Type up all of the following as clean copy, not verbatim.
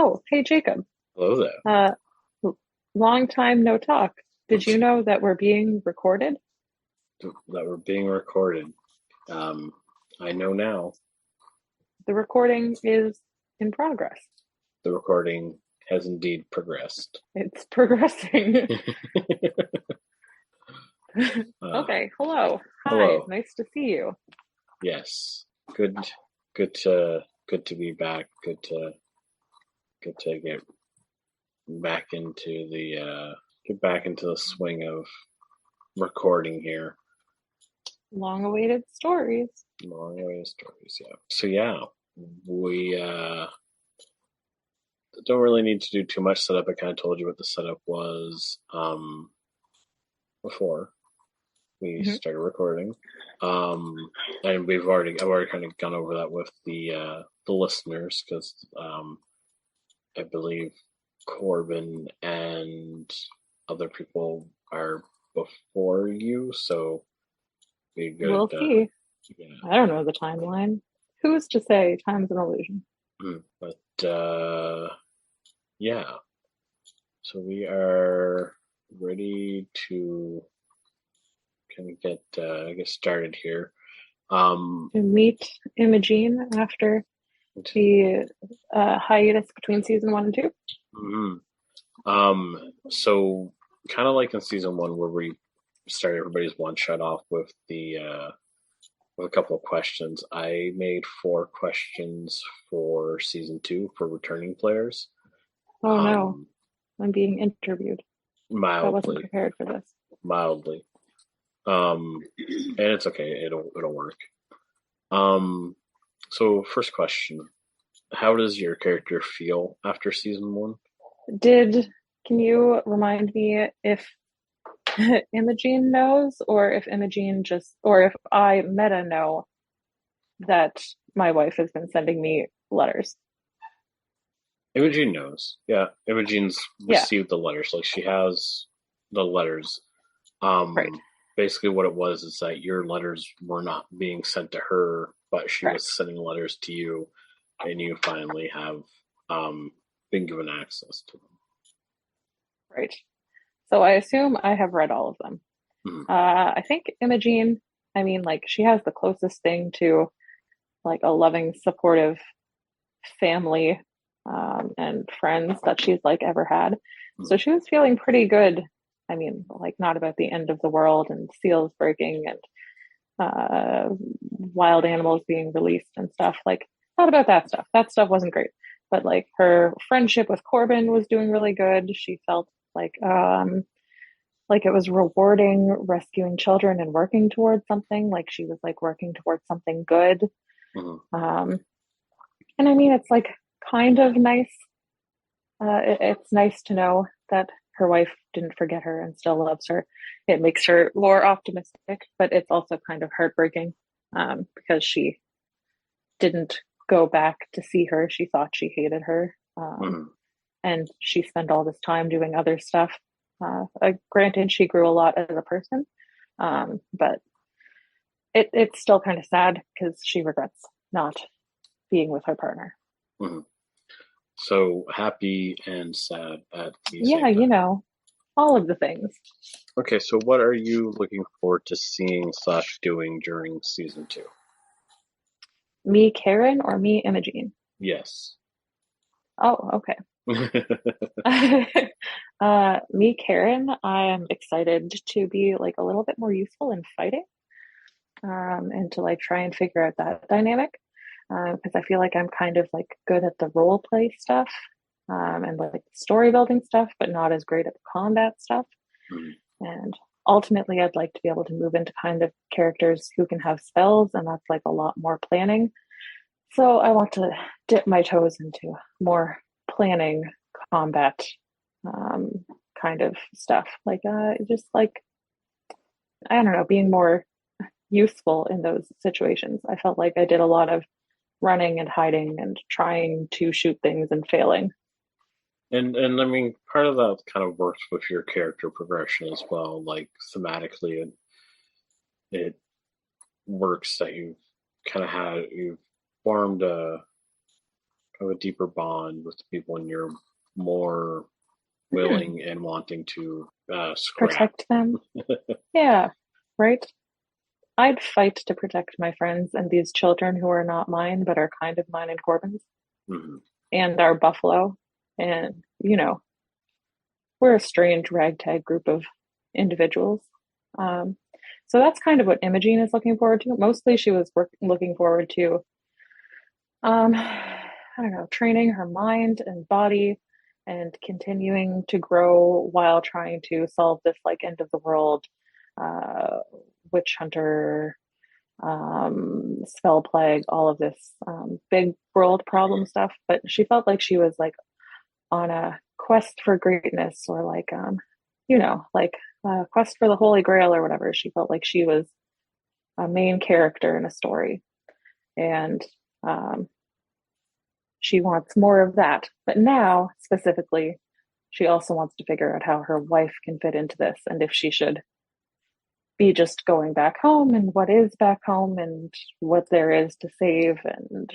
Oh, hey Jacob. Hello there. Uh, Long time no talk. Did you know that we're being recorded? That we're being recorded. Um, I know now The recording is in progress. the recording has indeed progressed. It's progressing. uh, Okay, hello. Hi, Hello. nice to see you. Yes. Good. Good to be back. Good to back into the get back into the swing of recording here. Long awaited stories. Long way of stories. Yeah. So yeah, we don't really need to do too much setup. I kind of told you what the setup was before we Mhm. started recording. Um, and I've already kind of gone over that with the listeners because I believe Corbin and other people are before you, so be good. We'll see. Yeah. I don't know the timeline. Who's to say time's an illusion? But yeah, so we are ready to kind of get started here. Um, To meet Imogene after the hiatus between season one and two. mhm. So kind of like in season one where we started everybody's one shot off with a couple of questions. I made four questions for season two for returning players. Oh no, Um, I'm being interviewed. I wasn't mildly, prepared for this. mildly. And it's okay. It'll work. Um, so first question: how does your character feel after season one? Did Can you remind me if Imogene knows, or if Imogene just, or if I meta know that my wife has been sending me letters? Imogene knows. Yeah, Imogene's Yeah, received the letters. Like she has the letters. right, Basically, what it was is that your letters were not being sent to her, but she was correct, sending letters to you, and you finally have um, been given access to right. So I assume I have read all of them. them. I think Imogene, I mean, like, she has the closest thing to like a loving, supportive family and friends that she's like ever had. So Mm-hmm. she was feeling pretty good. I mean, like, not about the end of the world and seals breaking and wild animals being released and stuff. Like, not about that stuff. That stuff wasn't great. But like her friendship with Corbin was doing really good. She felt like it was rewarding rescuing children and working towards something. Like she was like working towards something good. Mm-hmm. Um, and I mean, it's like kind of nice. It's nice to know that her wife didn't forget her and still loves her. It makes her more optimistic, but it's also kind of heartbreaking because she didn't go back to see her. She thought she hated her. Mm-hmm. And she spent all this time doing other stuff. Granted, she grew a lot as a person, but it's still kind of sad because she regrets not being with her partner. Mm-hmm. So happy and sad at the Yeah, same you time. know, all of the things. Okay, so what are you looking forward to seeing slash doing during season two? Me, Karen, or me, Imogene? Yes. Oh, okay. Me, Karen, I am excited to be like a little bit more useful in fighting and to like try and figure out that dynamic because I feel like I'm kind of like good at the role play stuff and like story building stuff, but not as great at the combat stuff. Mhm. And ultimately, I'd like to be able to move into kind of characters who can have spells, and that's like a lot more planning. So I want to dip my toes into more planning combat um, kind of stuff, like just like I don't know, being more useful in those situations. I felt like I did a lot of running and hiding and trying to shoot things and failing. And I mean, part of that kind of works with your character progression as well. Like thematically, it works that you've formed have a deeper bond with the people, and you're more Hmm. willing and wanting to scrap. Protect them. Yeah, right. I'd fight to protect my friends and these children who are not mine, but are kind of mine and Corbin's, Hmm. and our buffalo. And, we're a strange ragtag group of individuals. Um, so that's kind of what Imogene is looking forward to. Mostly she was looking forward to, I don't know, training her mind and body and continuing to grow while trying to solve this like end of the world uh, witch hunter spell plague, all of this big world problem stuff. But she felt like she was like on a quest for greatness or like, like a quest for the Holy Grail or whatever. She felt like she was a main character in a story. And um, she wants more of that. But now, specifically, she also wants to figure out how her wife can fit into this and if she should be just going back home and what is back home and what there is to save and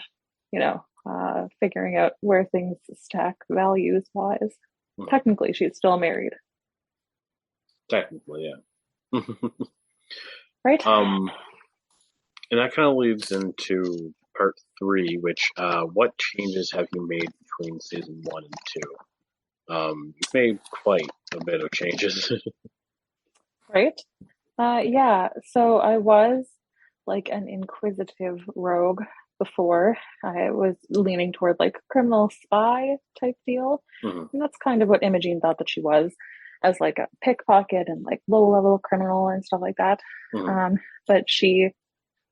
figuring out where things stack values wise. Technically she's still married, Technically, yeah. right? And that kind of leads into part three, which what changes have you made between season one and two? You've made quite a bit of changes. Right. Yeah, so I was like an inquisitive rogue before. I was leaning toward like criminal spy type deal. Mhm. And that's kind of what Imogene thought that she was, as like a pickpocket and like low level criminal and stuff like that. Mhm. But she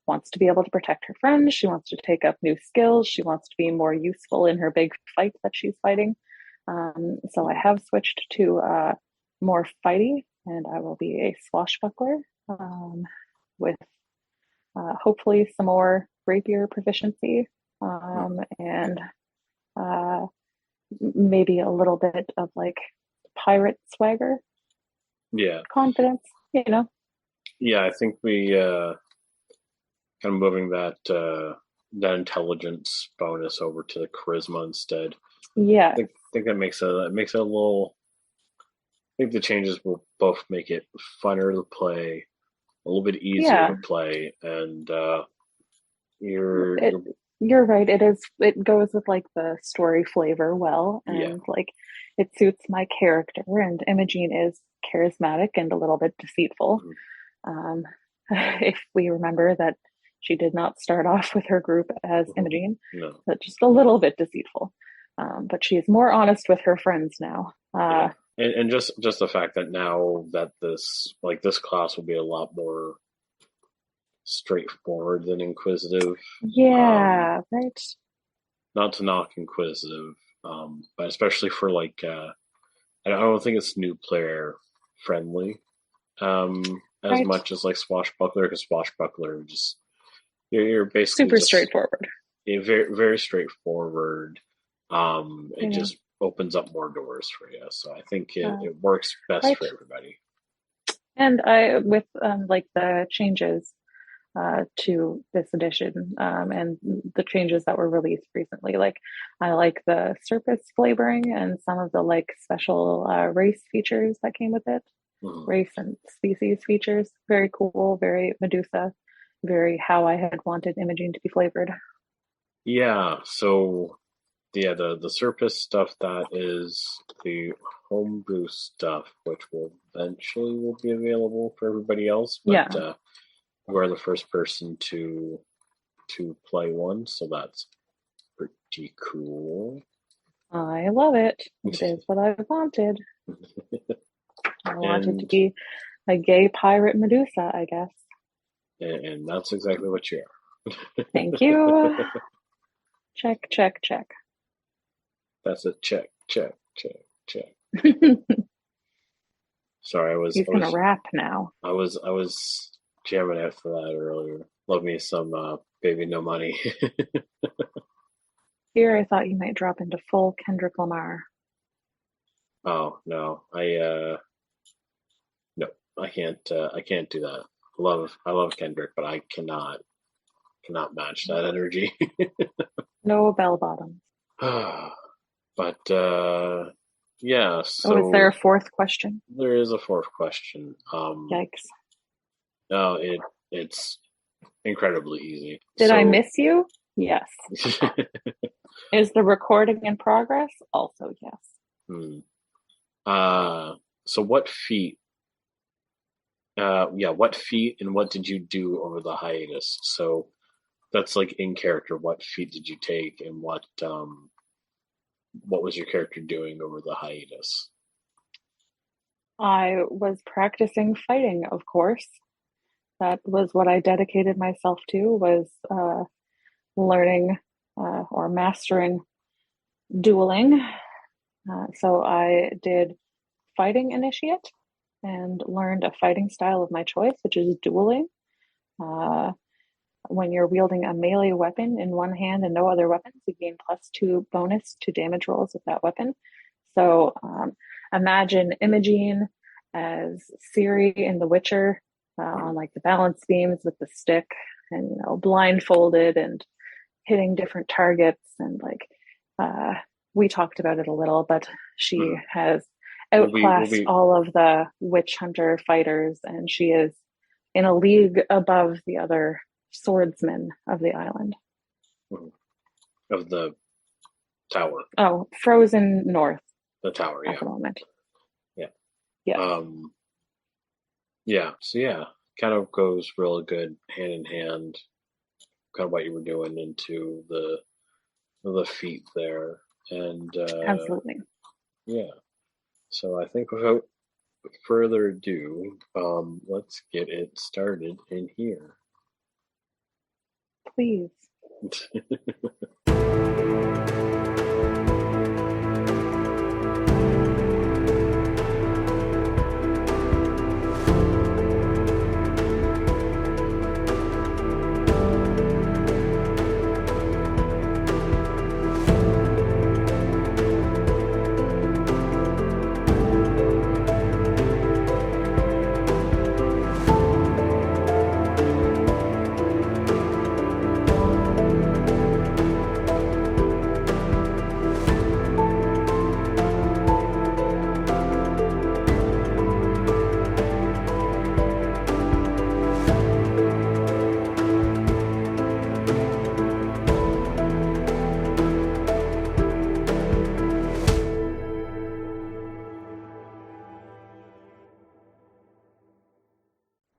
wants to be able to protect her friends. She wants to take up new skills. She wants to be more useful in her big fight that she's fighting. So I have switched to more fighty, and I will be a swashbuckler with hopefully some more rapier proficiency and uh, maybe a little bit of like pirate swagger, Yeah, confidence, yeah. I think we kind of moving that intelligence bonus over to the charisma instead. Yeah, I think that makes it a little. I think the changes will both make it funner to play, a little bit easier to yeah. play, and you're It you're you're right. It goes with like the story flavor well, yeah. and like it suits my character. And Imogene is charismatic and a little bit deceitful. Mhm. Um, if we remember that she did not start off with her group as Imogene, No, but just a little bit deceitful. But she's more honest with her friends now. yeah, and just the fact that now that this class will be a lot more straightforward than inquisitive. Um, Yeah, right. not to knock inquisitive, but especially for like I don't think it's new player friendly as Right. much as like Swashbuckler, because Swashbuckler just you're basically Super just straightforward. very very straightforward. It Yeah. just opens up more doors for you, so I think it, Uh, it works best right. for everybody. And I, with like the changes to this edition and the changes that were released recently. Like, I like the surface flavoring and some of the like special race features that came with it. Mhm. Race and species features. Very cool, very Medusa, very how I had wanted Imogene to be flavored. Yeah, so yeah, the surface stuff that is the homebrew stuff, which will be available for everybody else, but Yeah, we're the first person to play one, so that's pretty cool. I love it. It is what I wanted. I wanted to and be a gay pirate Medusa, I guess. and that's exactly what you Thank are. you. Check, check, check. That's a check, check, check, check. Sorry, He's gonna rap now. I was jamming out for that earlier. Love me some baby no money. Here, I thought you might drop into full Kendrick Lamar. Oh no, no, I can't do that. I love Kendrick, but I cannot match that energy. No bell bottoms. But yeah, Oh, is there a so fourth question? there is a fourth question. Yikes. No, it's incredibly easy. Did I So, miss you? Yes. Is the recording in progress? Also, yes. hmm. uh, so what feat? Yeah, what feat and what did you do over the hiatus? So that's like in character. What feat did you take, and what was your character doing over the hiatus? I was practicing fighting, of course. That was what I dedicated myself to, was learning or mastering dueling. So I did fighting initiate and learned a fighting style of my choice, which is dueling. Uh, when you're wielding a melee weapon in one hand and no other weapons, you gain +2 bonus to damage rolls with that weapon. So imagine Imogene as Ciri in The Witcher on like the balance beams with the stick and blindfolded and hitting different targets and like uh, we talked about it a little, but she Mhm. has We'll outclassed be all of the witch hunter fighters, and she is in a league above the other swordsmen of the island. mhm, of the tower. Oh, frozen north The tower, at yeah, the moment. yeah. Yes, Um, yeah. So yeah, kind of goes really good hand in hand. Kind of what you were doing into the feet there, and absolutely. yeah. So I think without further ado, let's get it started in here. Please.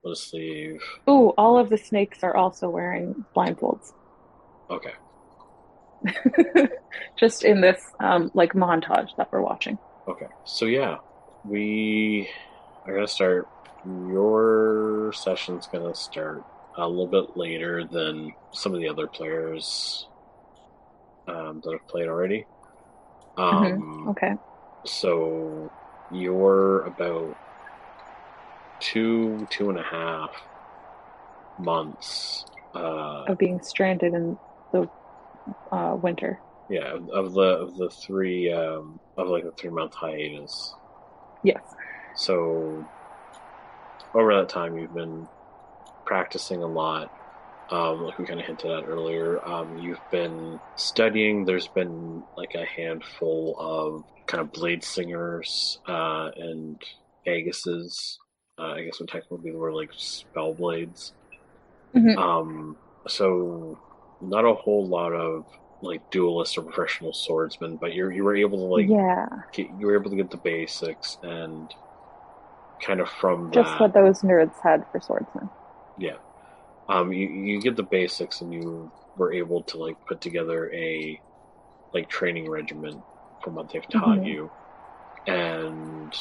Let's see. Ooh, all of the snakes are also wearing blindfolds. Okay. Just in this like montage that we're watching. Okay. So yeah, we are gonna start. Your session's gonna start a little bit later than some of the other players that have played already. Okay. So you're about 2.5 months. Of being stranded in the winter. Yeah, of the three of like the 3 month hiatus. Yes. So over that time, you've been practicing a lot. Like we kind of hinted at earlier, you've been studying. There's been like a handful of kind of blade singers and aguses. I guess would technically be the word like spell blades. Hmm. Um, so not a whole lot of like duelists or professional swordsmen, but you were able to Yeah. you were able to get the basics and kind of from Just that, what those nerds had for swordsmen. yeah. You get the basics and you were able to like put together a like training regimen from what they've taught Hmm. you, and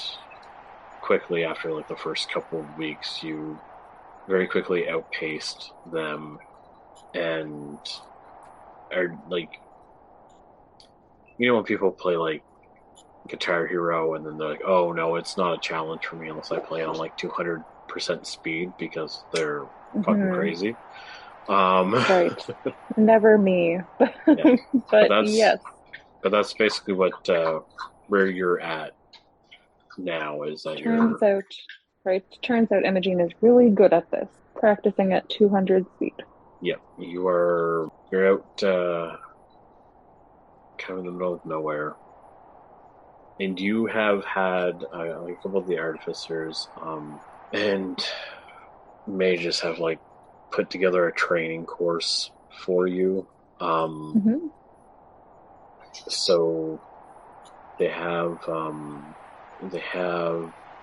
quickly after like the first couple of weeks, you very quickly outpaced them and are like when people play like Guitar Hero and then they're like, oh no, it's not a challenge for me unless I play on like 200% speed because they're fucking Hmm. crazy. Um, Right. Never me. yeah, but But that's yes, but that's basically what where you're at now is that turns you're out, right? Turns out Imogene is really good at this, practicing at 200 speed. you're out kind of in the middle of nowhere, and you have had like a couple of the artificers and mages have like put together a training course for you. Mm-hmm. So they have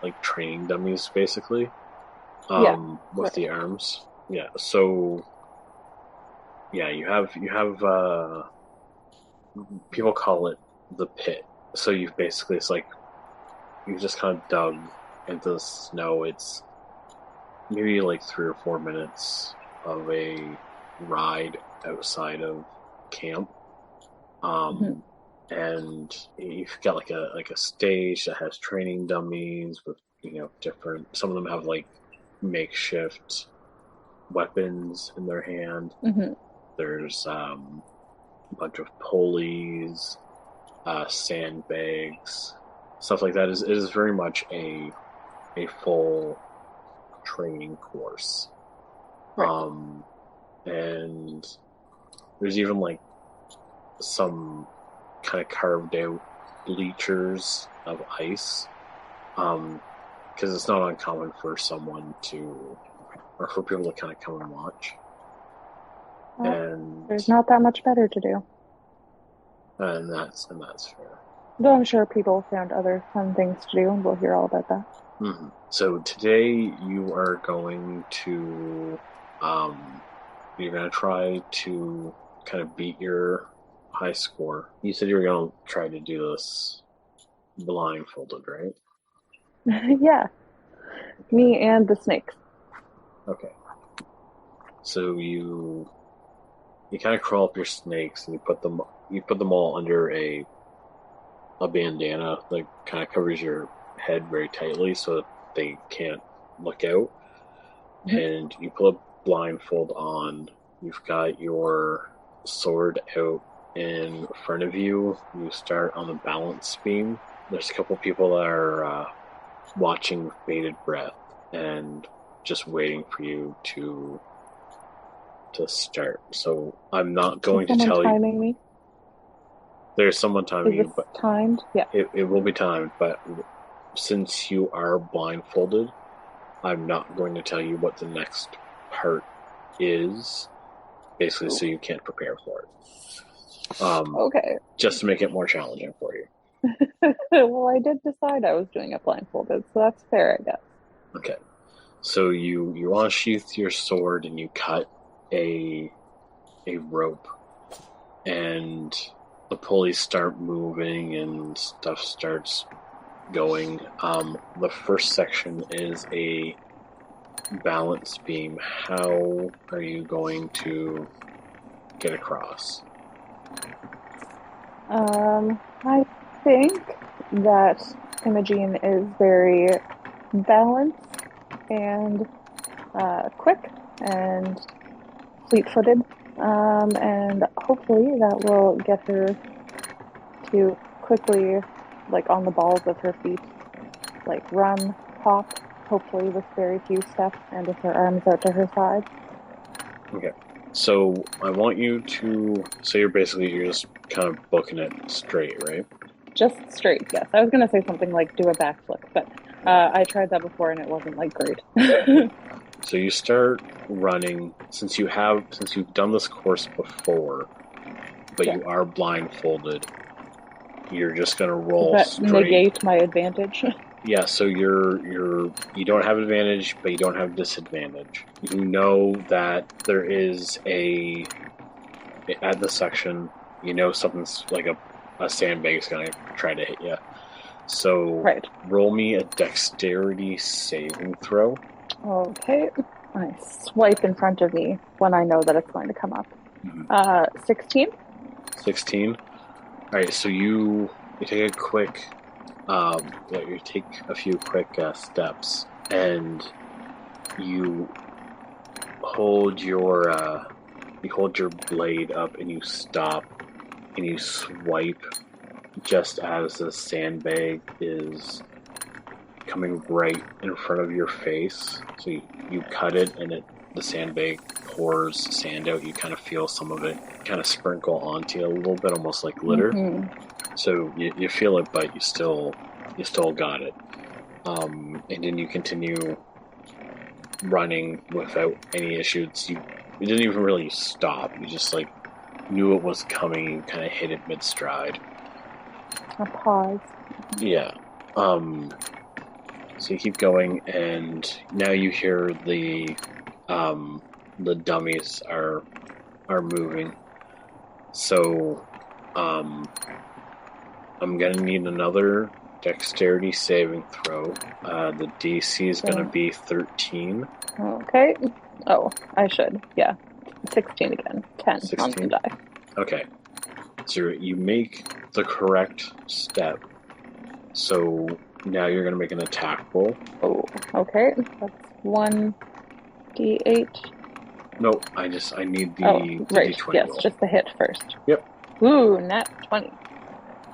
like training dummies basically Yeah, with right. the arms. Yeah. So yeah, you have people call it the pit. So you've basically it's like you just kind of dug into the snow. It's maybe like 3 or 4 minutes of a ride outside of camp. Mm-hmm. Um, and you've got like a stage that has training dummies with different. Some of them have like makeshift weapons in their hand. Mm-hmm. There's a bunch of pulleys, sandbags, stuff like that. It is very much a full training course. Right. And there's even like some kind of carved out bleachers of ice, because it's not uncommon for someone to, or for people to kind of come and watch. Well, And there's not that much better to do. that's fair. Though I'm sure people found other fun things to do, and we'll hear all about that. Mm-hmm. So today you are going to, um, you're going to try to kind of beat your high score. You said you were going to try to do this blindfolded, right? Yeah, Okay. me and the snakes. Okay. So you kind of crawl up your snakes and you put them all under a bandana that kind of covers your head very tightly so that they can't look out. Mhm. And you put a blindfold on. You've got your sword out in front of you. You start on the balance beam. There's a couple people that are watching with bated breath and just waiting for you to start. So I'm not Is going to someone tell you. timing me? There's someone timing Is this you, but timed? Yeah. it will be timed. But since you are blindfolded, I'm not going to tell you what the next part is, basically, Ooh. so you can't prepare for it. Okay. Just to make it more challenging for you. Well, I did decide I was doing it blindfolded, so that's fair, I guess. Okay. So you unsheath your sword and you cut a rope, and the pulleys start moving and stuff starts going. The first section is a balance beam. How are you going to get across? I think that Imogene is very balanced and quick and fleet-footed, and hopefully that will get her to quickly, like on the balls of her feet, like run, hop, hopefully with very few steps and with her arms out to her side. Okay. So I want you to. So you're just kind of booking it straight, right? Just straight, yes. I was gonna say something like do a backflip, but Yeah. I tried that before and it wasn't like great. So you start running since you've done this course before, but Yeah. you are blindfolded. You're just gonna Does roll that straight. negate my advantage? Yeah. So you don't have advantage, but you don't have disadvantage. You know that there is a at the section. You know something's like a sandbag's gonna try to hit you. So Right. roll me a dexterity saving throw. Okay. I swipe in front of me when I know that it's going to come up. 16? 16. All right, so you take a quick, you take a few quick steps, and you hold your you hold your blade up, and you stop, and you swipe just as the sandbag is coming right in front of your face. So you cut it, and it the sandbag pours sand out, you kind of feel some of it kind of sprinkle onto you a little bit, almost like glitter. So you feel it, but you still got it. And then you continue running without any issues. You didn't even really stop. You just like knew it was coming. You kind of hit it mid stride. A pause. Yeah. So you keep going, and now you hear the dummies are moving. So I'm gonna need another dexterity saving throw. The DC is gonna be 13. Okay. Oh, I should. Yeah. 16 again. 10 on the die. Okay. So you make the correct step. So now you're going to make an attack roll. Oh, okay. That's 1d8. No, I need the right. D20 yes, roll. Just the hit first. Yep. Ooh, nat 20.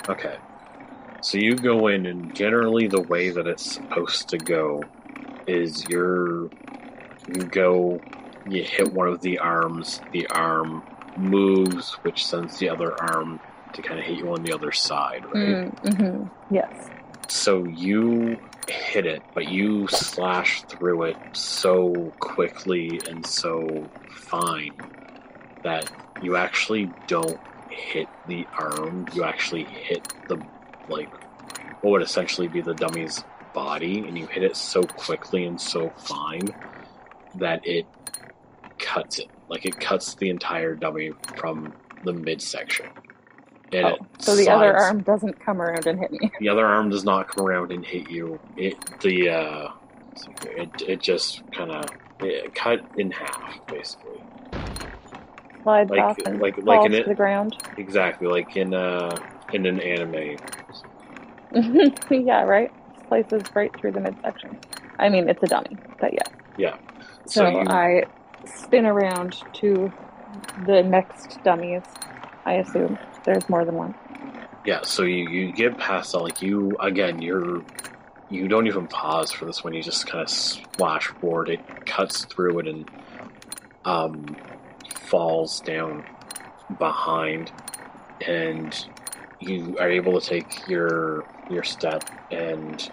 Okay. So you go in, and generally the way that it's supposed to go is you hit one of the arms, the arm moves, which sends the other arm to kind of hit you on the other side, right? Yes. So you hit it, but you slash through it so quickly and so fine that you actually don't hit the arm. You actually hit what would essentially be the dummy's body, and you hit it so quickly and so fine that it cuts it. Like, it cuts the entire dummy from the midsection. And so the other arm doesn't come around and hit me. The other arm does not come around and hit you. It just kind of cut in half, basically. Slides off and falls to the ground. Exactly, like in an anime. Yeah, right? Slices right through the midsection. I mean, it's a dummy, but yeah. Yeah. So I spin around to the next dummies, I assume. There's more than one. Yeah, so you get past all, like, you don't even pause for this one, you just kind of splash forward, it cuts through it and falls down behind, and you are able to take your step, and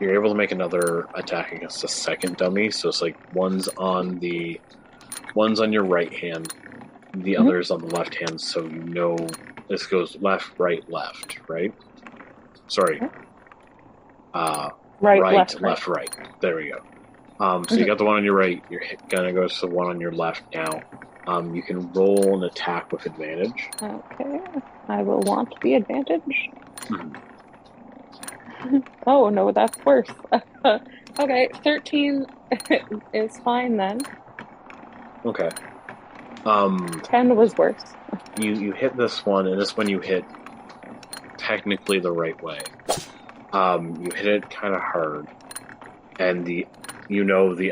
you're able to make another attack against the second dummy, so it's like one's on your right hand, the other's on the left hand, so you know this goes left, right, left, right? Sorry. Right, left, right. There we go. So you got the one on your right, you're gonna go to the one on your left now. You can roll an attack with advantage. Okay. I will want the advantage. Oh, no, that's worse. Okay, 13 is fine then. Okay. 10 was worse. You hit this one, and this one you hit technically the right way. You hit it kind of hard, and the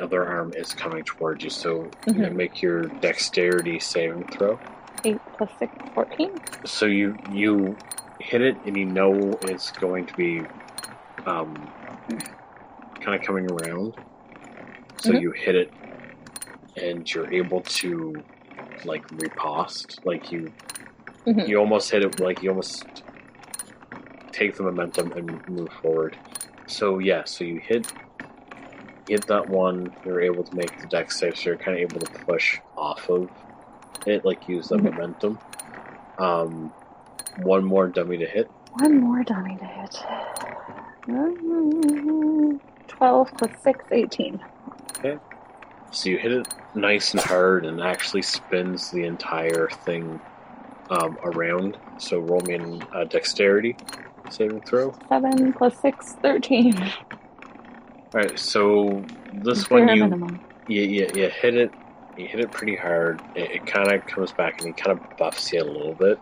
other arm is coming towards you, so you can make your dexterity saving throw. 8 plus 6, 14. So you hit it, and you know it's going to be kind of coming around. So you hit it, and you're able to, like, riposte. Like, you almost hit it, like, you almost take the momentum and move forward. So yeah, so you hit that one, you're able to make the dex save, so you're kind of able to push off of it, like, use the momentum. One more dummy to hit. 12 plus 6, 18. Okay. So you hit it nice and hard, and actually spins the entire thing around. So roll me a dexterity saving throw. 7 plus 6, 13. Alright, so this one you hit it. You hit it pretty hard. It kind of comes back and it kind of buffs you a little bit.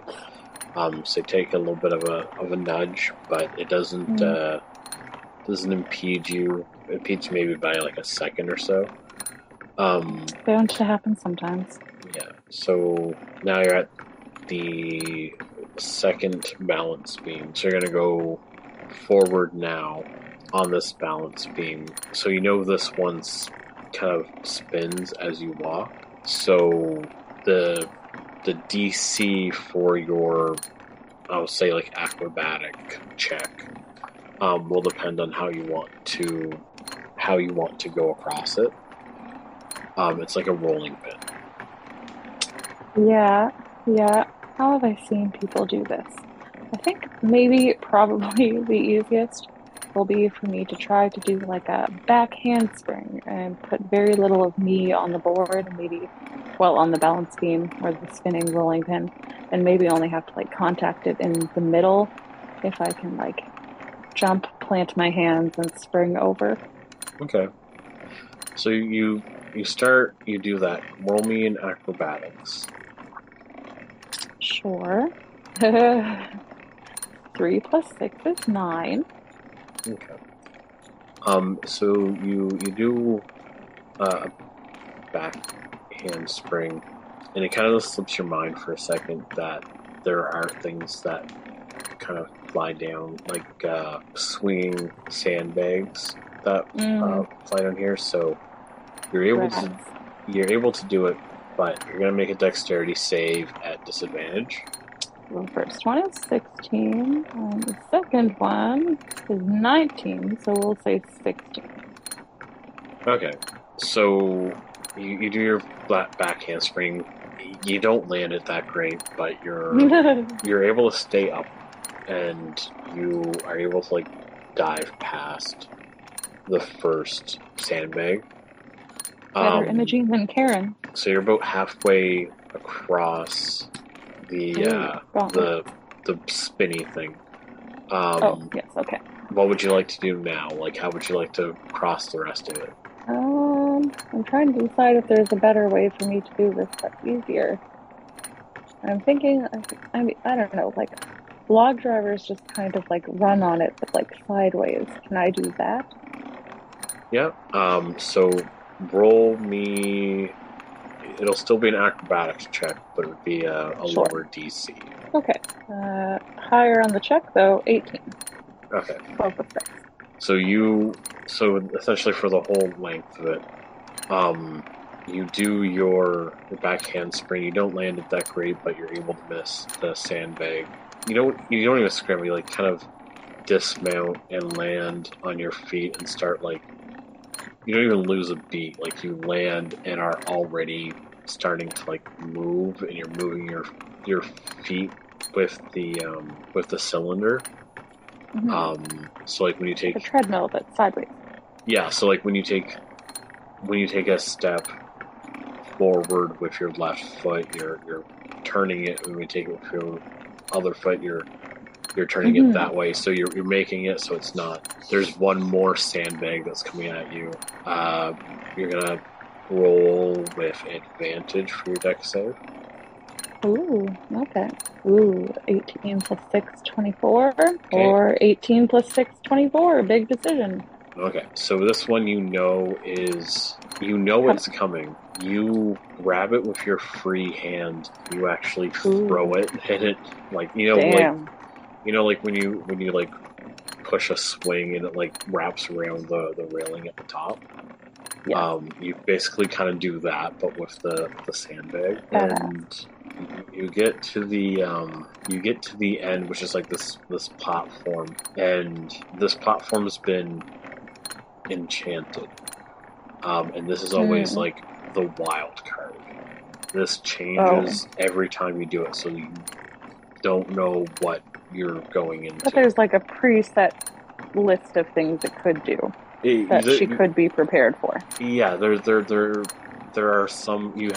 So take a little bit of a nudge, but it doesn't impede you. It impedes you maybe by like a second or so. Bound to happen sometimes. Yeah. So now you're at the second balance beam. So you're gonna go forward now on this balance beam. So you know this one's kind of spins as you walk. So the the DC for your, I would say, like acrobatic check will depend on how you want to go across it. It's like a rolling pin. Yeah, yeah. How have I seen people do this? I think maybe probably the easiest will be for me to try to do like a back handspring and put very little of me on the board and maybe, well, on the balance beam or the spinning rolling pin, and maybe only have to like contact it in the middle if I can like jump, plant my hands, and spring over. Okay. So you do that. Roll me in acrobatics. Sure. 3 plus 6 is 9. Okay. So you do a back handspring, and it kind of slips your mind for a second that there are things that kind of fly down, like swinging sandbags that Mm, fly down here. So you're able to rats. you're able to do it, but you're gonna make a dexterity save at disadvantage. The first one is 16, and the second one is 19, so we'll say 16. Okay, so you do your back handspring. You don't land it that great, but you're able to stay up, and you are able to like dive past the first sandbag. Better Um, Imogene than Karen. so you're about halfway across Ooh, gauntlet. the the spinny thing. Oh, Um, yes, okay. what would you like to do now? Like, how would you like to cross the rest of it? I'm trying to decide if there's a better way for me to do this that's easier. I'm thinking, I don't know, like log drivers just kind of like run on it, but like sideways. Can I do that? Yeah. So roll me. It'll still be an acrobatics check, but it would be a Sure. lower DC. Okay. Higher on the check though, 18. Okay. 12 with 6. So so essentially for the whole length of it, um, you do your backhand spring. You don't land it that great, but you're able to miss the sandbag. You don't even scramble. You like kind of dismount and land on your feet and start like you don't even lose a beat. Like you land and are already starting to like move, and you're moving your feet with the cylinder. Mm-hmm. So like when you Like a take treadmill, but sideways. yeah, so like when you take a step forward with your left foot, you're turning it. When you take it with your other foot, you're turning it Mm-hmm. that way. So you're making it so it's not. There's one more sandbag that's coming at you. Uh, you're gonna roll with advantage for your deck save. Ooh, okay. Ooh, 18 plus 6, 24, Okay. or 18 plus 6, 24. Big decision. Okay. So this one you know Coming. it's coming. You grab it with your free hand. You actually throw Ooh, it, and it like damn. like when you like push a swing and it like wraps around the railing at the top. Yes, You basically kind of do that, but with the sandbag, badass. and you get to the end, which is like this platform, and this platform's been enchanted. And this is always Mm. like the wild card. This Oh, changes every time you do it, so you don't know what you're going but into. there's like a preset list of things it could do that she It, could be prepared for. Yeah, there are some you've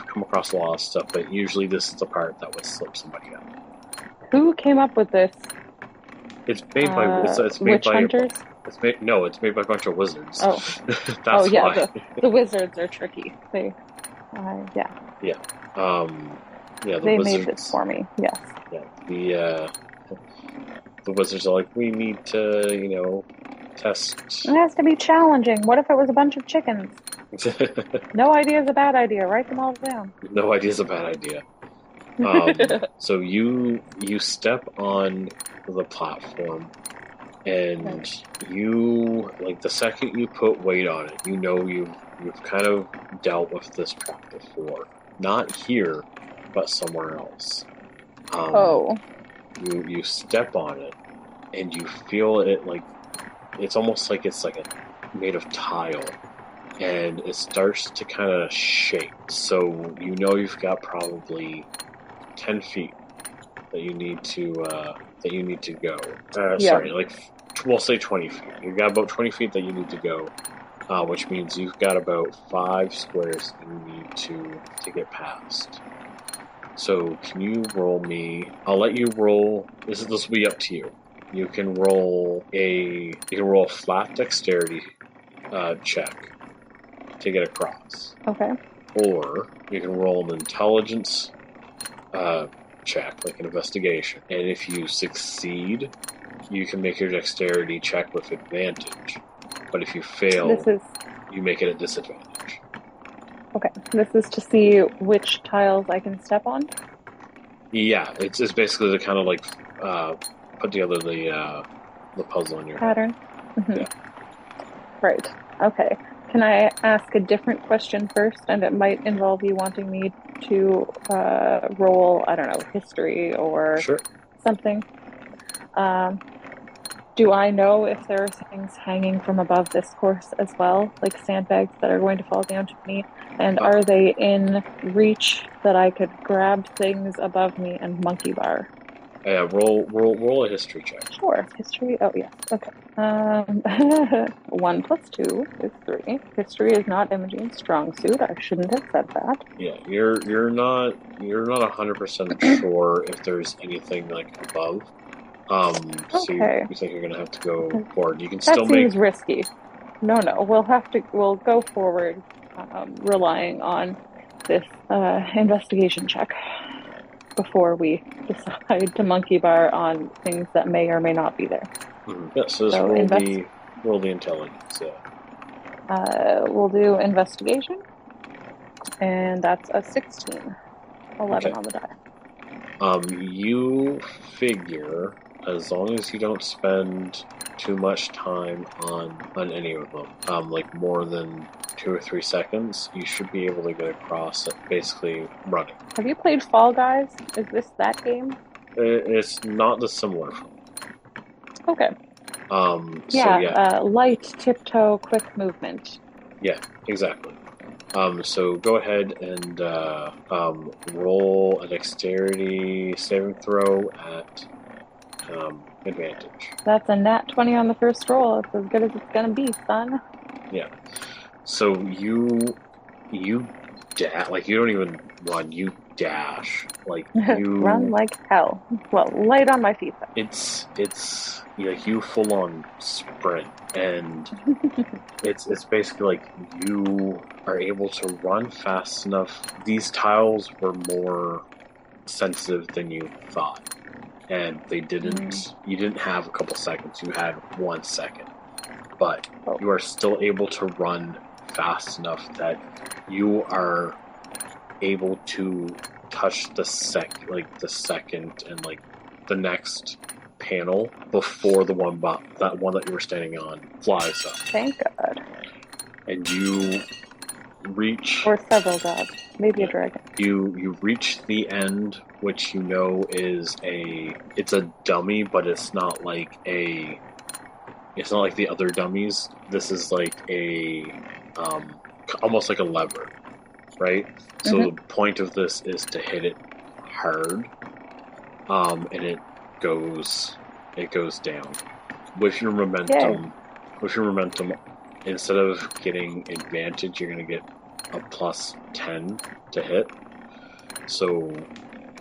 come across a lot of stuff, but usually this is the part that would slip somebody up. Who came up with this? It's made Witch by hunters? it's made by a bunch of wizards. Oh, oh That's yeah, why. the wizards are tricky. Yeah, Yeah. Um yeah, the they made this wizards for me. Yes. yeah, the wizards are like, we need to, It test. has to be challenging. What if it was a bunch of chickens? No idea is a bad idea. Write them all down. No idea is a bad idea. So you step on the platform, and you like the second you put weight on it, you know you've kind of dealt with this trap before, not here, but somewhere else. Um, Oh, you step on it, and you feel it like it's almost like it's like a made of tile, and it starts to kind of shake. So you know you've got probably 10 feet that you need to go. yeah. Sorry, like we'll say 20 feet. You've got about 20 feet that you need to go, which means you've got about 5 squares you need to get past. So can you roll me? I'll let you roll. This will be up to you. You can roll a flat dexterity check to get across, Okay. or you can roll an intelligence uh, check, like an investigation. And if you succeed, you can make your dexterity check with advantage. But if you This fail, is you make it a disadvantage. okay. This is to see which tiles I can step on. Yeah, it's basically to kind of like put together the puzzle in your head. Pattern. Hmm. Yeah, Right. Okay. Can I ask a different question first? And it might involve you wanting me to roll, I don't know, history or sure. something. Um, do I know if there are things hanging from above this course as well, like sandbags that are going to fall down to me? And Uh, are they in reach that I could grab things above me and monkey bar? yeah, roll a history check. Sure. History. Oh, yes. Okay. 1 plus 2 is 3. History is not Imogene's strong suit. I shouldn't have said that. Yeah, you're not 100% sure if there's anything like above. So Okay. you think you're gonna have to go forward. You can That still make. seems risky. No, no. We'll go forward, relying on this investigation check before we decide to monkey bar on things that may or may not be there. Yeah, so just So roll the intelligence. Yeah. we'll do investigation, and that's a 16. 11 Okay. on the die. You figure as long as you don't spend too much time on any of them, like more than 2 or 3 seconds, you should be able to get across it basically running. Have you played Fall Guys? Is this that game? It's not dissimilar from. Okay. So Yeah, yeah, light, tiptoe, quick movement. yeah, exactly. So go ahead and roll a dexterity saving throw at advantage. That's a nat 20 on the first roll. It's as good as it's gonna be, son. Yeah. So you dash like you don't even run. You dash like Run you. like hell. Well, light on my feet, It's like you full on sprint, and it's basically like you are able to run fast enough. These tiles were more sensitive than you thought, and they though. didn't. You didn't have a couple seconds. You had 1 second, but Oh, you are still able to run fast enough that you are able to touch the second and like the next panel before that one that you were standing on flies up, thank God. and you reach. Or several gods. Maybe a Yeah, dragon. you reach the end, which you know is it's a dummy, but it's not like the other dummies. This is like um, almost like a lever, right? So Hmm. the point of this is to hit it hard, and goes it goes down with your Yay. momentum. With your momentum, instead of getting advantage, you're gonna get a plus 10 to hit. So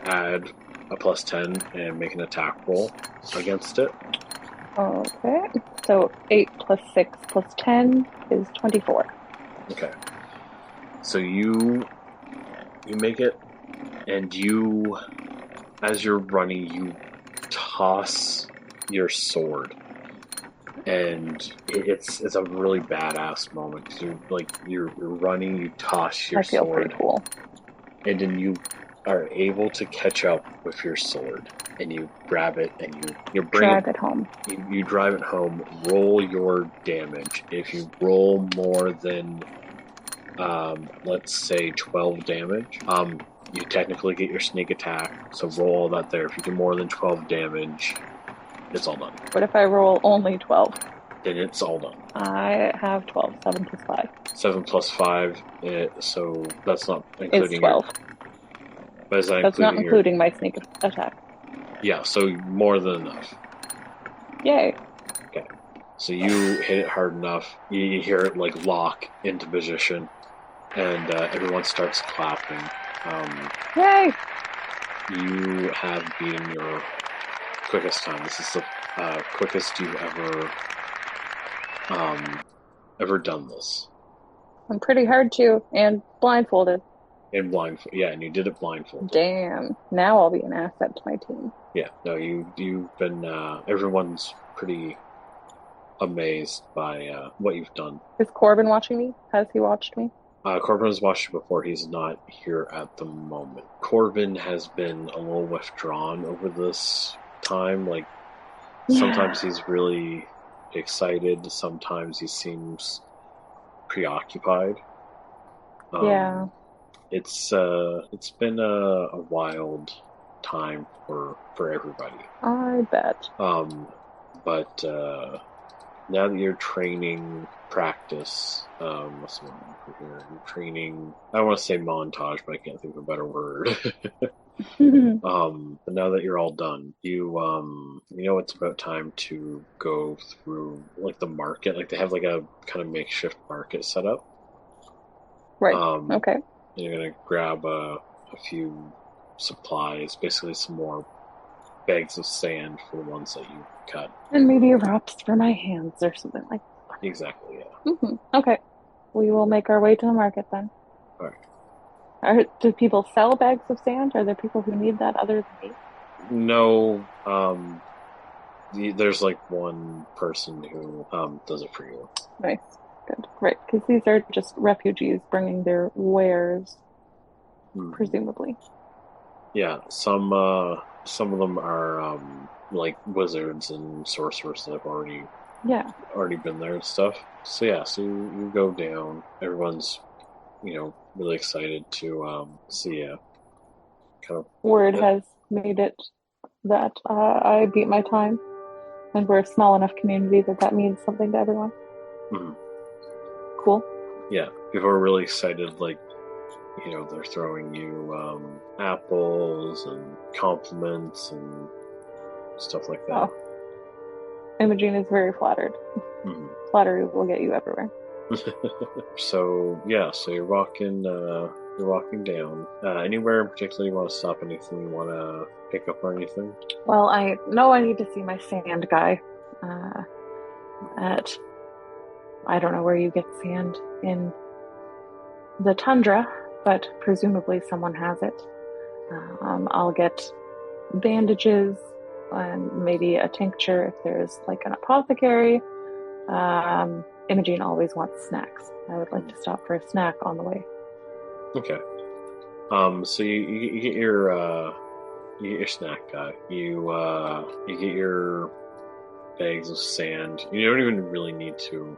add a plus 10 and make an attack roll against it. Okay. So 8 plus 6 plus 10 is 24. Okay. So you make it, and as you're running, you toss your sword, and it's a really badass moment because you're running, you toss your I feel pretty sword, cool. and then you are able to catch up with your sword, and you grab it and you bring Drive it home. you drive it home. Roll your damage. If you roll more than let's say 12 damage, you technically get your sneak attack. So roll all that there. If you do more than 12 damage, it's all done. What if I roll only 12? Then it's all done. I have 12. 7 plus 5. 7 plus 5, so that's not It's including 12. But is that That's not including including my sneak attack. Yeah, so more than enough. Yay. Okay. So you hit it hard enough. You hear it like lock into position, and everyone starts clapping. Yay! You have beaten your quickest time. This is the quickest you've ever done this. I'm pretty hard too, and blindfolded. And and you did it blindfolded. Damn. Now I'll be an asset to my team. Yeah, no, you've been. Everyone's pretty amazed by what you've done. Is Corbin watching me? Has he watched me? Corbin has watched you before. He's not here at the moment. Corbin has been a little withdrawn over this time. Like, sometimes he's really excited. Sometimes he seems preoccupied. Yeah. It's been a wild time for everybody. I bet. But now that you're training practice, what's the word here? You're training. I don't want to say montage, but I can't think of a better word. But now that you're all done, you know it's about time to go through like the market. Like they have like a kind of makeshift market set up. Right. Okay. You're gonna grab a few supplies, basically some more bags of sand for the ones that you cut. And maybe wraps for my hands or something like that. Exactly, yeah. Okay. We will make our way to the market then. All right. Do people sell bags of sand? Are there people who need that other than me? No, there's like one person who does it for you. Nice. Good. Right. Because these are just refugees bringing their wares, presumably. Yeah, some of them are like wizards and sorcerers that have already been there and stuff. So yeah, so you go down. Everyone's really excited to see you. Kind of word has made it that I beat my time, and we're a small enough community that means something to everyone. Cool. Yeah, people are really excited. Like, they're throwing you apples and compliments and stuff like that. Oh. Imogene is very flattered. Flattery will get you everywhere. So you're walking down. Anywhere in particular you want to stop? Anything you want to pick up or anything? Well, I know I need to see my sand guy. I don't know where you get sand in the tundra, but presumably someone has it. I'll get bandages and maybe a tincture if there's like an apothecary. Imogene always wants snacks. I would like to stop for a snack on the way. Okay. So you get your snack guy. You get your bags of sand. You don't even really need to.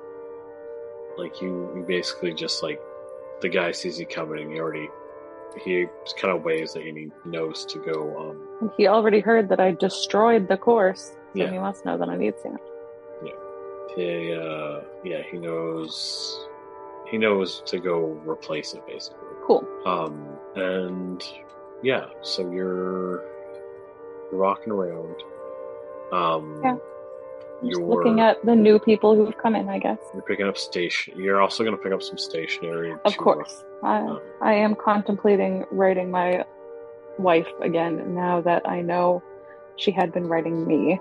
Like you basically just like the guy sees you coming and he kind of waves that he knows to go. And he already heard that I destroyed the course, so he must know that I need sand. Yeah. He knows. He knows to go replace it, basically. Cool. And yeah, so you're walking around. You're looking at the new people who've come in, I guess. You're picking up You're also going to pick up some stationery. Of course. I am contemplating writing my wife again now that I know she had been writing me.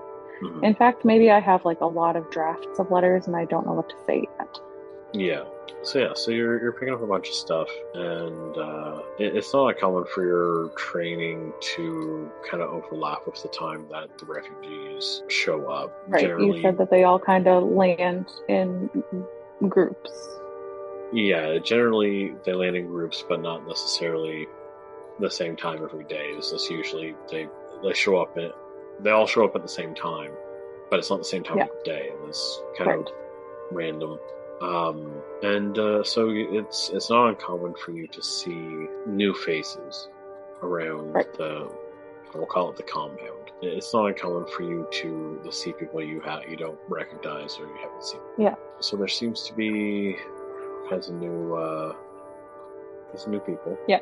In fact, maybe I have like a lot of drafts of letters and I don't know what to say yet. Yeah. So you're picking up a bunch of stuff, and it's not uncommon for your training to kind of overlap with the time that the refugees show up. Right. Generally, you said that they all kind of land in groups. Yeah, generally they land in groups, but not necessarily the same time every day. It's just usually they show up they all show up at the same time, but it's not the same time Yeah. of the day, and it's kind Right. of random. So it's not uncommon for you to see new faces around Right. we'll call it the compound. It's not uncommon for you to see people you don't recognize or you haven't seen. Yeah. So there seems to be has a new people. Yeah.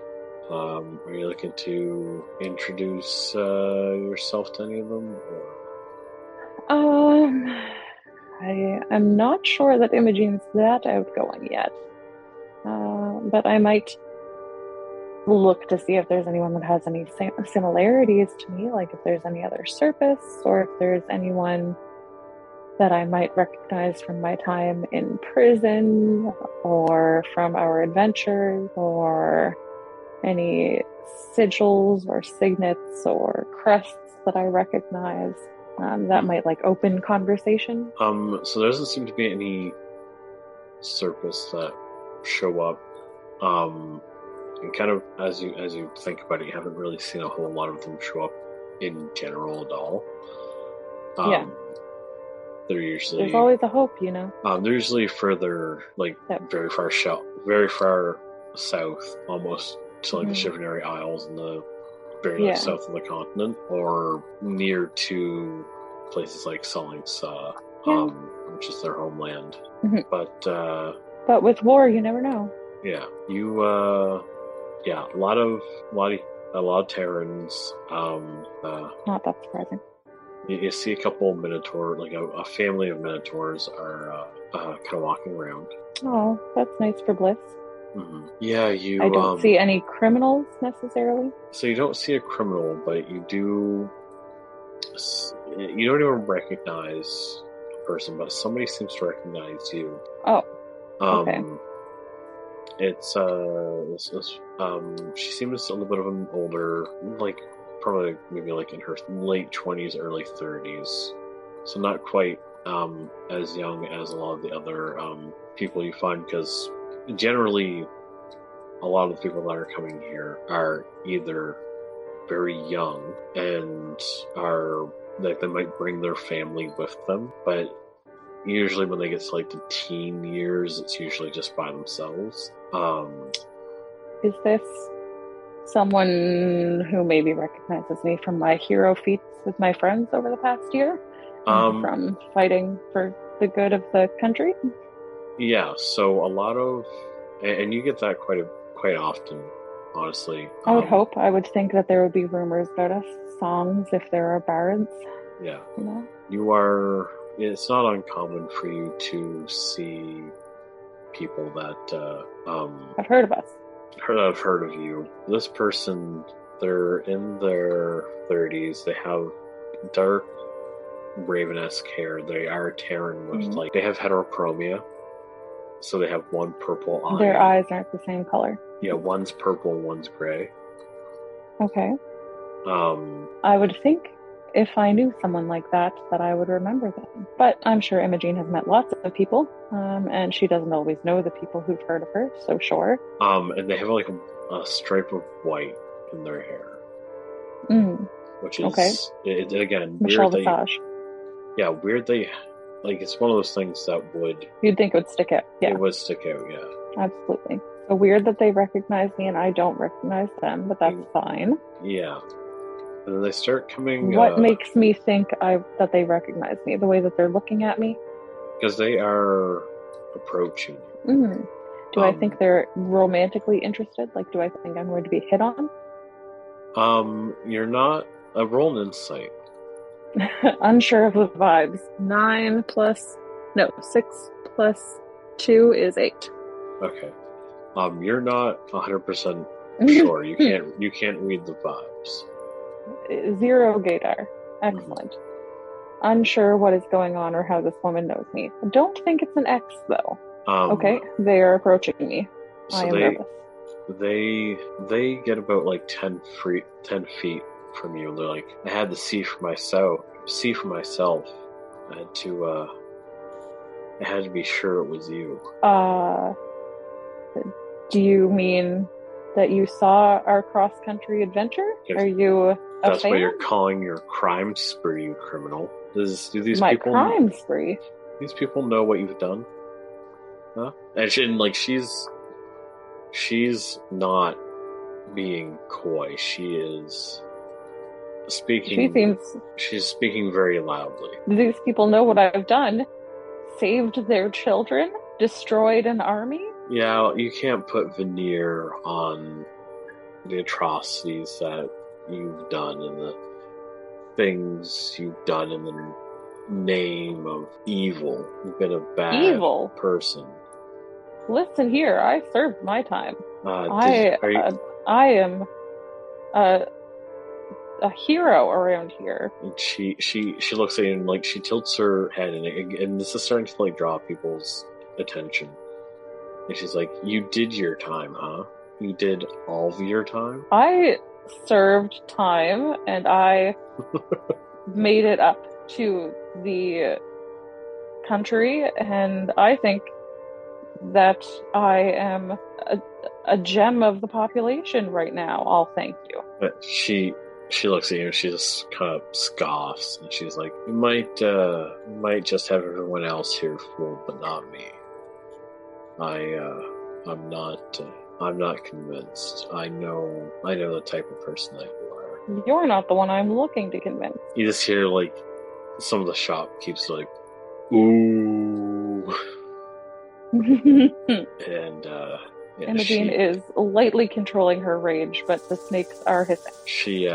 Are you looking to introduce yourself to any of them? I am not sure that Imogene's that outgoing yet. But I might look to see if there's anyone that has any similarities to me, like if there's any other Serpists, or if there's anyone that I might recognize from my time in prison, or from our adventures, or any sigils or signets or crests that I recognize. That might like open conversation. So there doesn't seem to be any Serpists that show up. And kind of as you think about it, you haven't really seen a whole lot of them show up in general at all. Yeah. They're usually There's always a hope, you know. They're usually further, like very far south, almost to like the Chivalry Isles in the very south of the continent, or near to places like Solingsa, which is their homeland. But with war, you never know. Yeah, a lot of Terrans. Not that surprising. You see a couple of Minotaur, like a family of Minotaurs are kind of walking around. Oh, that's nice for Bliss. Mm-hmm. Yeah, I don't see any criminals necessarily. So you don't see a criminal, but you do. You don't even recognize a person, but somebody seems to recognize you. Oh, okay. She seems a little bit of an older, like probably maybe like in her late 20s, early 30s, so not quite as young as a lot of the other people you find, because generally a lot of the people that are coming here are either very young and are like they might bring their family with them, but usually when they get to like the teen years, it's usually just by themselves. Is this someone who maybe recognizes me from my hero feats with my friends over the past year? From fighting for the good of the country? Yeah, so a lot of, and you get that quite often, honestly. I would hope. I would think that there would be rumors about us, songs if there are bards. Yeah. You know? It's not uncommon for you to see people that I've heard of us. I've heard of you. This person, they're in their 30s. They have dark raven-esque hair. They are Terran with they have heterochromia. So they have one purple eye. Their eyes aren't the same color. Yeah, one's purple and one's gray. Okay. I would think if I knew someone like that I would remember them. But I'm sure Imogene has met lots of people, and she doesn't always know the people who've heard of her, so sure. And they have like a stripe of white in their hair. Which is, again, Michelle weird. Visage. Yeah, weird. Like, it's one of those things that you'd think it would stick out. Yeah. It would stick out, yeah. Absolutely. So weird that they recognize me and I don't recognize them, but that's fine. Yeah. And then they start coming... What makes me think that they recognize me? The way that they're looking at me? Because they are approaching you. Do I think they're romantically interested? Like, do I think I'm going to be hit on? You're not... roll an insight. Unsure of the vibes. 6 plus 2 is 8. Okay. You're not 100% sure. You can't read the vibes. 0 Gaydar. Excellent. Unsure what is going on or how this woman knows me. I don't think it's an X though. Okay, they are approaching me. So I am nervous. They get about like 10 feet from you, and they're like, I had to see for myself. I had to be sure it was you. Do you mean that you saw our cross-country adventure? Yes. Are you A That's what fan? you're calling your crime spree, you criminal. Do these My people? crime spree? These people know what you've done, huh? And she's not being coy. She is speaking. She's speaking very loudly. Do these people know what I've done? Saved their children? Destroyed an army? Yeah, you can't put veneer on the atrocities that you've done and the things you've done in the name of evil. You've been a bad person. Listen here, I served my time. Are you... I am a hero around here. And she looks at you and like she tilts her head and this is starting to like draw people's attention. And she's like, "You did your time, huh? You did all of your time?" I served time and I made it up to the country, and I think that I am a gem of the population right now. I'll thank you. But she looks at you and she just kind of scoffs and she's like, "You might just have everyone else here fooled, but not me. I'm not convinced. I know the type of person that you are." You're not the one I'm looking to convince. You just hear like some of the shopkeepers like, "Ooh." And yeah, Imogene is lightly controlling her rage, but the snakes are hissing. She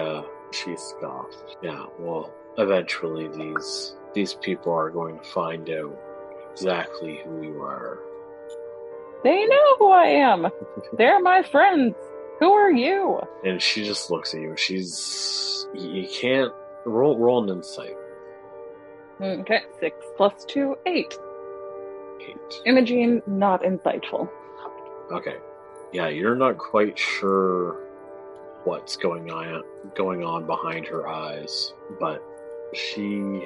scoffs. Yeah, well, eventually these people are going to find out exactly who you are. They know who I am. They're my friends. Who are you? And she just looks at you. You can't roll an insight. Okay, 6 + 2, 8. 8. Imogene, not insightful. Okay. Yeah, you're not quite sure what's going on behind her eyes, but she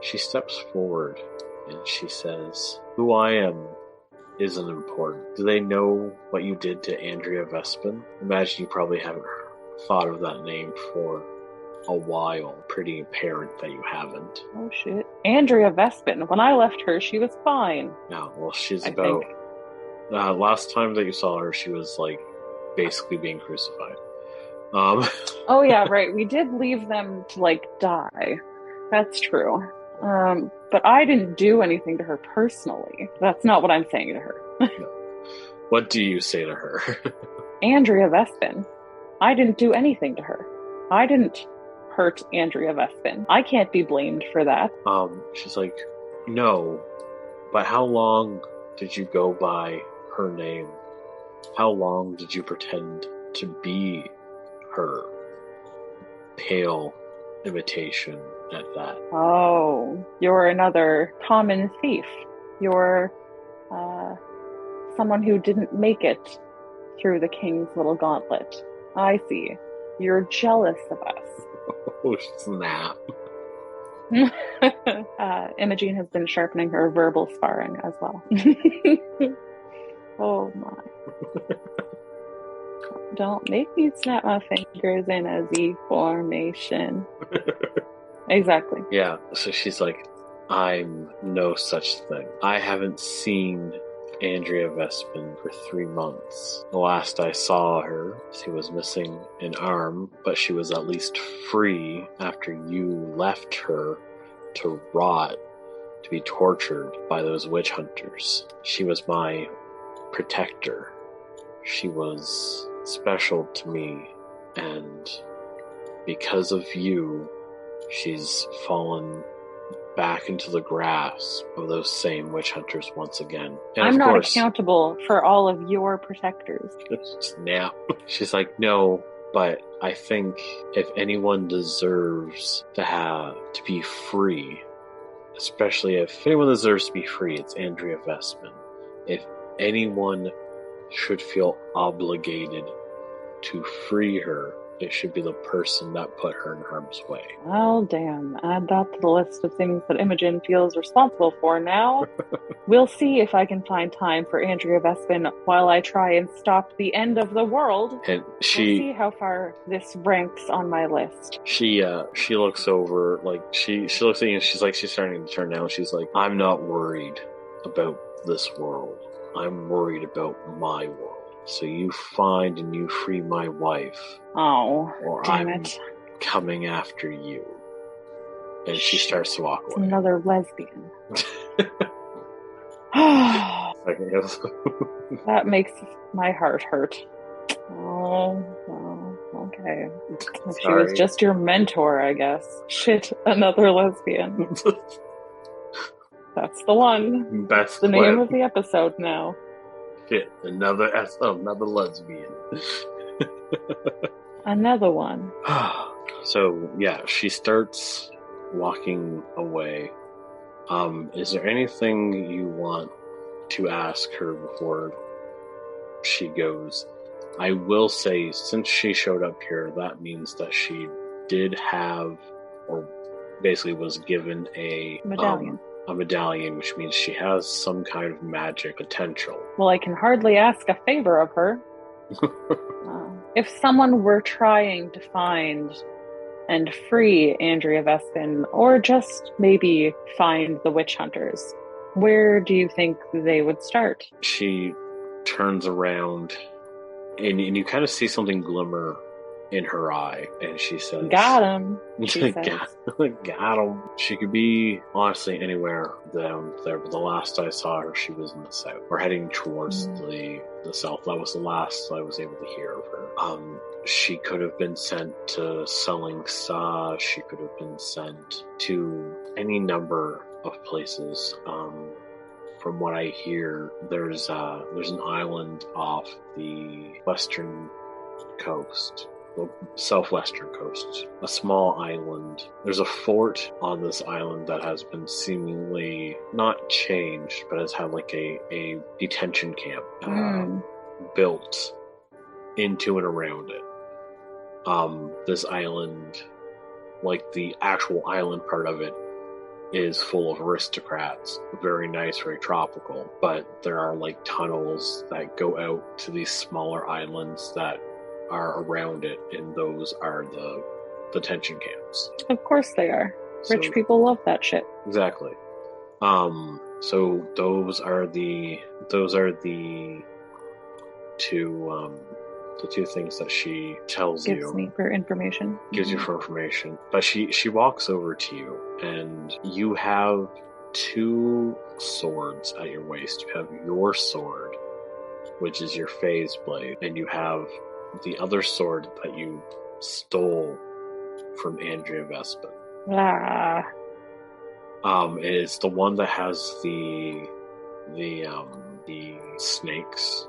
steps forward and she says, "Who I am isn't important. Do they know what you did to Andrea Vespin?" Imagine you probably haven't thought of that name for a while. Pretty apparent that you haven't. Oh shit. Andrea Vespin. When I left her, she was fine. Yeah, well, she's about... last time that you saw her, she was, like, basically being crucified. Oh yeah, right. We did leave them to, like, die. That's true. But I didn't do anything to her personally. That's not what I'm saying to her. No. What do you say to her? Andrea Vespin. I didn't do anything to her. I didn't hurt Andrea Vespin. I can't be blamed for that. She's like, "No, but how long did you go by her name? How long did you pretend to be her? Pale imitation at that." Oh, you're another common thief. You're someone who didn't make it through the king's little gauntlet. I see. You're jealous of us. Oh, snap. Imogene has been sharpening her verbal sparring as well. Oh my. Don't make me snap my fingers in a Z formation. Exactly. Yeah, so she's like, "I'm no such thing. I haven't seen Andrea Vespin for 3 months. The last I saw her, she was missing an arm, but she was at least free after you left her to rot, to be tortured by those witch hunters. She was my protector. She was special to me, and because of you, she's fallen back into the grasp of those same witch hunters once again. And I'm not accountable for all of your protectors." Snap. She's like, "No, but I think if anyone deserves to be free, especially if anyone deserves to be free, it's Andrea Vespin. If anyone should feel obligated to free her, it should be the person that put her in harm's way. Well, damn. Add that to the list of things that Imogen feels responsible for now. We'll see if I can find time for Andrea Vespin while I try and stop the end of the world. And We'll see how far this ranks on my list. She looks over, like, she looks at you and she's starting to turn down. She's like, I'm not worried about this world. I'm worried about my world. So you find and you free my wife. Oh, or damn I'm it. coming after you. And she starts to walk away. Another lesbian. That makes my heart hurt. Oh, well, okay. If she was just your mentor, I guess. Shit, another lesbian. That's the one. That's the name of the episode now. Shit, another lesbian. Another one. So, yeah, she starts walking away. Is there anything you want to ask her before she goes? I will say, since she showed up here, that means that she did have, or basically was given a medallion, which means she has some kind of magic potential. Well, I can hardly ask a favor of her. If someone were trying to find and free Andrea Vespin, or just maybe find the witch hunters, where do you think they would start? She turns around, and you kind of see something glimmer in her eye, and she says, "Got him." She says. Got him. She could be honestly anywhere down there, but the last I saw her, she was in the south. We're heading towards the south. That was the last I was able to hear of her. She could have been sent to selling saw. She could have been sent to any number of places. From what I hear, there's an island off the western coast, the southwestern coast, a small island. There's a fort on this island that has been seemingly not changed, but has had like a detention camp built into and around it. This island, like the actual island part of it, is full of aristocrats. Very nice, very tropical. But there are like tunnels that go out to these smaller islands that are around it, and those are the detention camps. Of course they are. Rich people love that shit. Exactly. So those are the two things that she tells you. Gives me for information. Gives you for information. But she walks over to you, and you have two swords at your waist. You have your sword, which is your phase blade, and you have the other sword that you stole from Andrea Vespin. It's the one that has the snakes.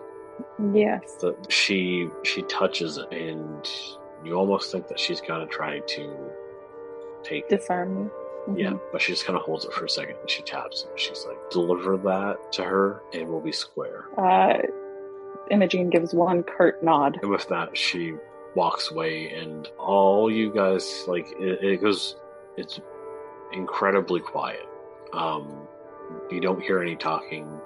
Yes. She touches it, and you almost think that she's gonna try to disarm me. Yeah, but she just kind of holds it for a second, and she taps it. She's like, "Deliver that to her, and we'll be square." Imogene gives one curt nod. And with that, she walks away, and all you guys, like, it's incredibly quiet. You don't hear any talking,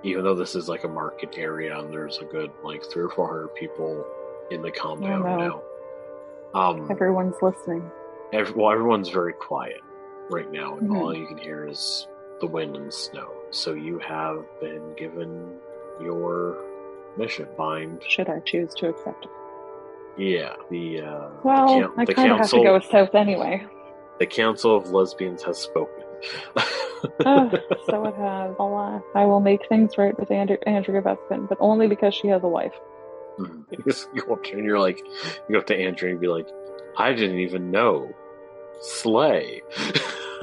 even though this is like a market area, and there's a good, like, 300 or 400 people in the compound now. Everyone's listening. Everyone's very quiet right now, and all you can hear is the wind and the snow. So you have been given your mission. Should I choose to accept it? Yeah. I kind of have to go south anyway. The Council of Lesbians has spoken. So it has. Alas, I will make things right with Andrea Vespin, but only because she has a wife. You go up to her and you go up to Andrea and be like, I didn't even know. Slay.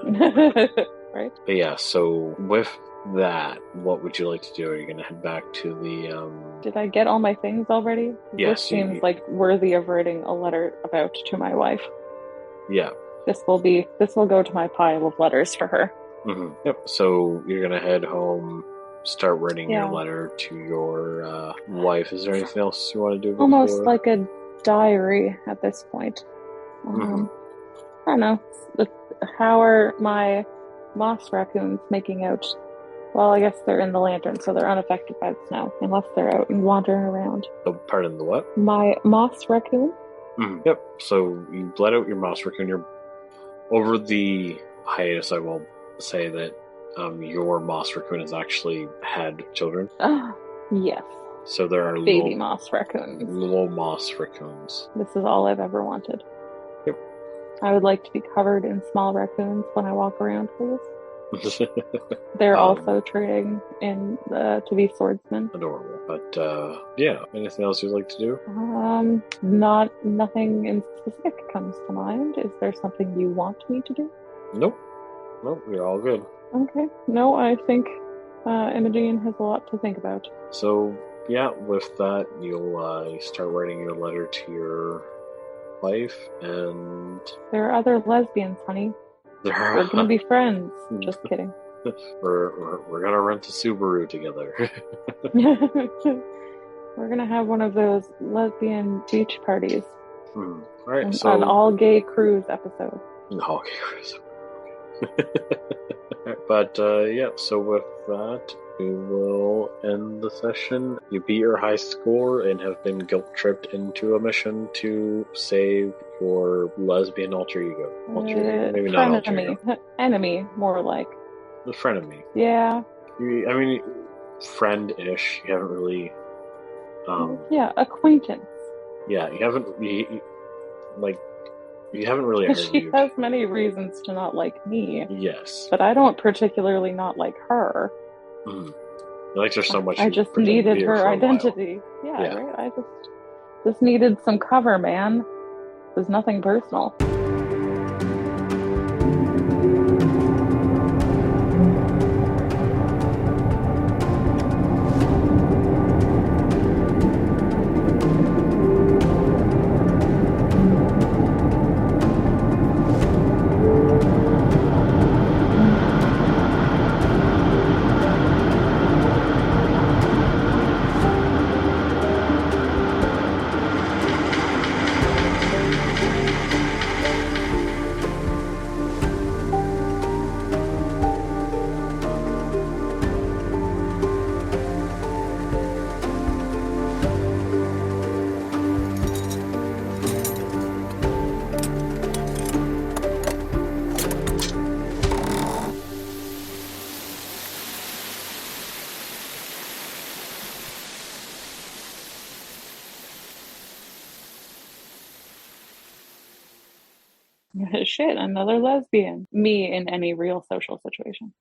Right? But yeah, so with that, what would you like to do? Are you going to head back to the... Did I get all my things already? Yes. This seems like worthy of writing a letter about to my wife. Yeah. This will go to my pile of letters for her. Mm-hmm. Yep. So you're going to head home, start writing your letter to your wife. Is there anything else you want to do before? Almost like a diary at this point. Mm-hmm. I don't know. How are my moss raccoons making out? Well, I guess they're in the lantern, so they're unaffected by the snow, unless they're out and wandering around. Oh, pardon the what? My moss raccoon? Yep. So you let out your mouse raccoon. You're over the hiatus. I will say that your moss raccoon has actually had children. Yes. So there are Baby moss raccoons. little moss raccoons. This is all I've ever wanted. Yep. I would like to be covered in small raccoons when I walk around, please. They're also training in to be swordsmen. Adorable. But yeah, anything else you'd like to do? Nothing in specific comes to mind. Is there something you want me to do? Nope. You're all good. Okay. No, I think Imogene has a lot to think about. So yeah, with that, you'll start writing your letter to your wife, and there are other lesbians, honey. We're gonna be friends. Just kidding. We're gonna rent a Subaru together. We're gonna have one of those lesbian beach parties. All right, so an all-gay cruise episode. An all-gay cruise. But yeah, so with that, we will end the session. You beat your high score and have been guilt-tripped into a mission to save your lesbian alter ego. Maybe not alter ego. Enemy, more like. The frenemy. Yeah. I mean, friend-ish. You haven't really... yeah, acquaintance. Yeah, you haven't... You haven't really argued. She has many reasons to not like me. Yes. But I don't particularly not like her. I liked her so much. I just needed her identity. Yeah, right? I just needed some cover, man. It was nothing personal. Shit, another lesbian. Me in any real social situation.